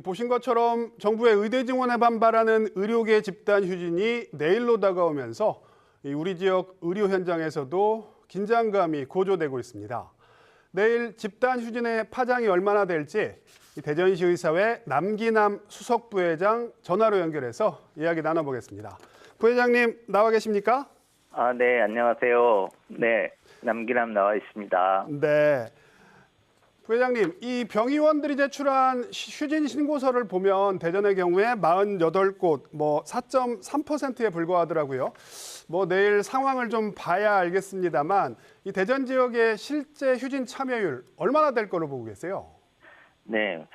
보신 것처럼 정부의 의대 증원에 반발하는 의료계 집단 휴진이 내일로 다가오면서 우리 지역 의료 현장에서도 긴장감이 고조되고 있습니다. 내일 집단 휴진의 파장이 얼마나 될지 대전시 의사회 남기남 수석부회장 전화로 연결해서 이야기 나눠보겠습니다. 부회장님 나와 계십니까? 네, 안녕하세요. 네, 남기남 나와 있습니다. 네. 부회장님, 이 병의원들이 제출한 휴진 신고서를 보면 대전의 경우에 48곳, 4.3%에 불과하더라고요. 내일 상황을 좀 봐야 알겠습니다만 이 대전 지역의 실제 휴진 참여율 얼마나 될 거로 보고 계세요? 네,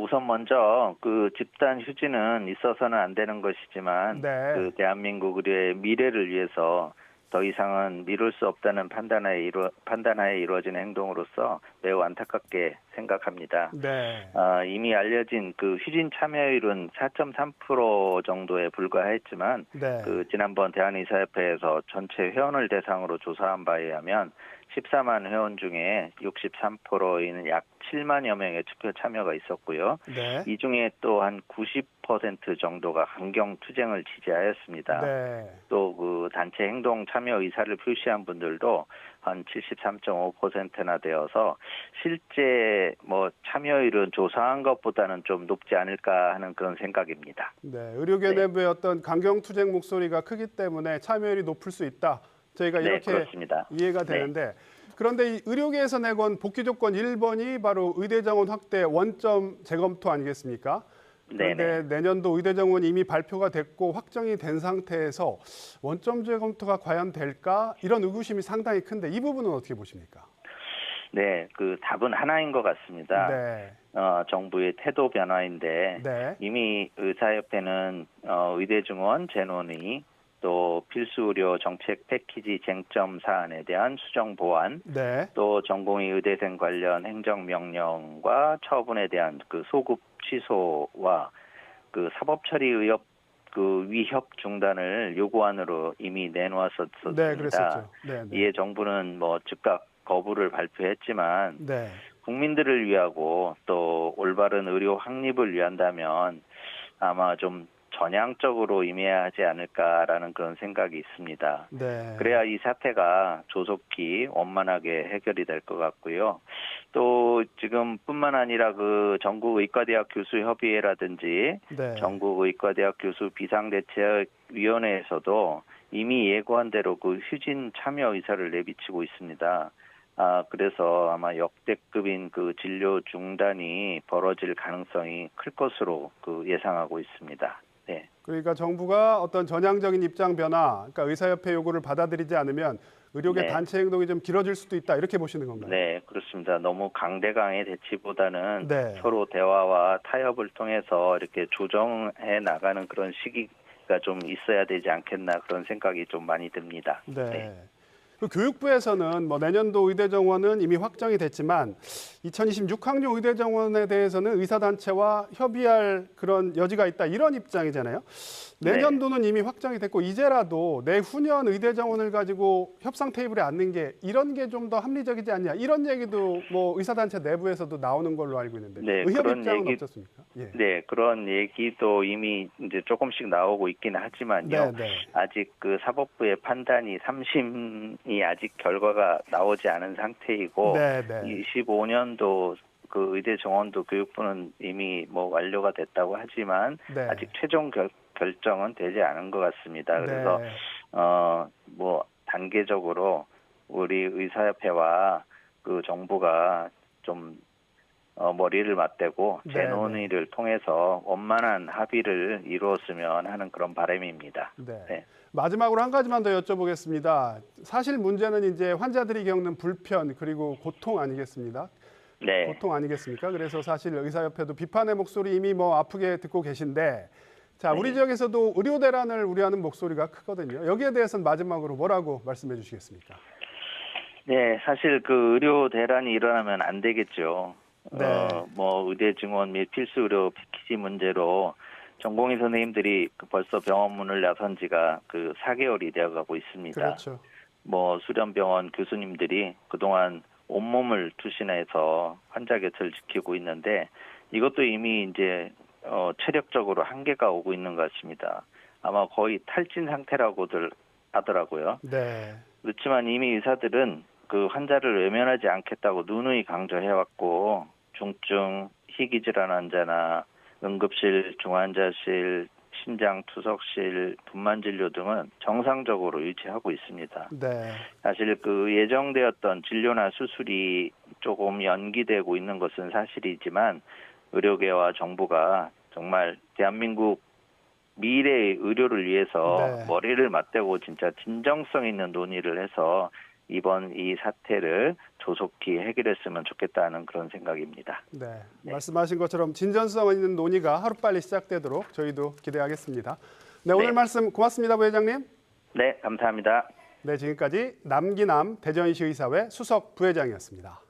우선 먼저 그 집단 휴진은 있어서는 안 되는 것이지만 네. 그 대한민국 의료의 미래를 위해서 더 이상은 미룰 수 없다는 판단하에 이루어진 행동으로서 매우 안타깝게 생각합니다. 네. 이미 알려진 그 휴진 참여율은 4.3% 정도에 불과했지만 네. 지난번 대한의사협회에서 전체 회원을 대상으로 조사한 바에 의하면 14만 회원 중에 63%인 약 7만여 명의 투표 참여가 있었고요. 네. 이 중에 또 한 90% 정도가 강경 투쟁을 지지하였습니다. 네. 또 그 단체 행동 참여 의사를 표시한 분들도 한 73.5%나 되어서 실제 참여율은 조사한 것보다는 좀 높지 않을까 하는 그런 생각입니다. 네. 의료계 내부의 어떤 강경 투쟁 목소리가 크기 때문에 참여율이 높을 수 있다. 저희가 이렇게 그렇습니다. 이해가 되는데 그런데 이 의료계에서 내건 복귀 조건 1번이 바로 의대 정원 확대 원점 재검토 아니겠습니까? 그런데 내년도 의대 정원이 이미 발표가 됐고 확정이 된 상태에서 원점 재검토가 과연 될까? 이런 의구심이 상당히 큰데 이 부분은 어떻게 보십니까? 네, 그 답은 하나인 것 같습니다. 네. 정부의 태도 변화인데 네. 이미 의사협회는 의대 증원 재논의 또 필수 의료 정책 패키지 쟁점 사안에 대한 수정 보완, 네. 또 전공의 의대생 관련 행정명령과 처분에 대한 그 소급 취소와 그 사법 처리 의협 그 위협 중단을 요구안으로 이미 내놓았었습니다. 네, 그랬었죠. 네, 네. 이에 정부는 즉각 거부를 발표했지만 네. 국민들을 위하고 또 올바른 의료 확립을 위한다면 아마 좀 전향적으로 임해야 하지 않을까라는 그런 생각이 있습니다. 네. 그래야 이 사태가 조속히 원만하게 해결이 될 것 같고요. 또 지금뿐만 아니라 그 전국의과대학 교수협의회라든지 네. 전국의과대학 교수 비상대책위원회에서도 이미 예고한 대로 그 휴진 참여 의사를 내비치고 있습니다. 그래서 아마 역대급인 그 진료 중단이 벌어질 가능성이 클 것으로 예상하고 있습니다. 네. 그러니까 정부가 어떤 전향적인 입장 변화, 그러니까 의사협회 요구를 받아들이지 않으면 의료계 단체 행동이 좀 길어질 수도 있다 이렇게 보시는 건가요? 네, 그렇습니다. 너무 강대강의 대치보다는 네. 서로 대화와 타협을 통해서 이렇게 조정해 나가는 그런 시기가 좀 있어야 되지 않겠나 그런 생각이 좀 많이 듭니다. 네. 그 교육부에서는 내년도 의대 정원은 이미 확정이 됐지만 2026학년 의대 정원에 대해서는 의사단체와 협의할 그런 여지가 있다 이런 입장이잖아요. 내년도는 이미 확정이 됐고 이제라도 내후년 의대 정원을 가지고 협상 테이블에 앉는 게 이런 게 좀 더 합리적이지 않냐 이런 얘기도 의사단체 내부에서도 나오는 걸로 알고 있는데 의협 입장은 어떻습니까? 예. 네, 그런 얘기도 이미 이제 조금씩 나오고 있긴 하지만요. 아직 그 사법부의 판단이 3심이 아직 결과가 나오지 않은 상태이고 25년도 그 의대 정원도 교육부는 이미 완료가 됐다고 하지만 아직 최종 결정은 되지 않은 것 같습니다. 그래서 단계적으로 우리 의사협회와 그 정부가 좀 머리를 맞대고 재논의를 통해서 원만한 합의를 이루었으면 하는 그런 바람입니다. 네. 마지막으로 한 가지만 더 여쭤보겠습니다. 사실 문제는 이제 환자들이 겪는 불편 그리고 고통 아니겠습니까? 네. 고통 아니겠습니까? 그래서 사실 의사협회도 비판의 목소리 이미 아프게 듣고 계신데 자, 우리 지역에서도 의료 대란을 우려하는 목소리가 크거든요. 여기에 대해서는 마지막으로 뭐라고 말씀해 주시겠습니까? 네, 사실 그 의료 대란이 일어나면 안 되겠죠. 의대 증원 및 필수 의료 패키지 문제로 전공의 선생님들이 벌써 병원 문을 나선 지가 4개월이 되어가고 있습니다. 그렇죠. 수련병원 교수님들이 그동안 온몸을 투신해서 환자 곁을 지키고 있는데 이것도 이미 이제 체력적으로 한계가 오고 있는 것 같습니다. 아마 거의 탈진 상태라고들 하더라고요. 네. 그렇지만 이미 의사들은 그 환자를 외면하지 않겠다고 누누이 강조해왔고 중증 희귀질환 환자나 응급실, 중환자실, 심장투석실, 분만진료 등은 정상적으로 유지하고 있습니다. 네. 사실 그 예정되었던 진료나 수술이 조금 연기되고 있는 것은 사실이지만 의료계와 정부가 정말 대한민국 미래의 의료를 위해서 네. 머리를 맞대고 진짜 진정성 있는 논의를 해서 이번 이 사태를 조속히 해결했으면 좋겠다는 그런 생각입니다. 네. 말씀하신 것처럼 진전성 있는 논의가 하루빨리 시작되도록 저희도 기대하겠습니다. 네, 오늘 말씀 고맙습니다, 부회장님. 네, 감사합니다. 네, 지금까지 남기남 대전시의사회 수석 부회장이었습니다.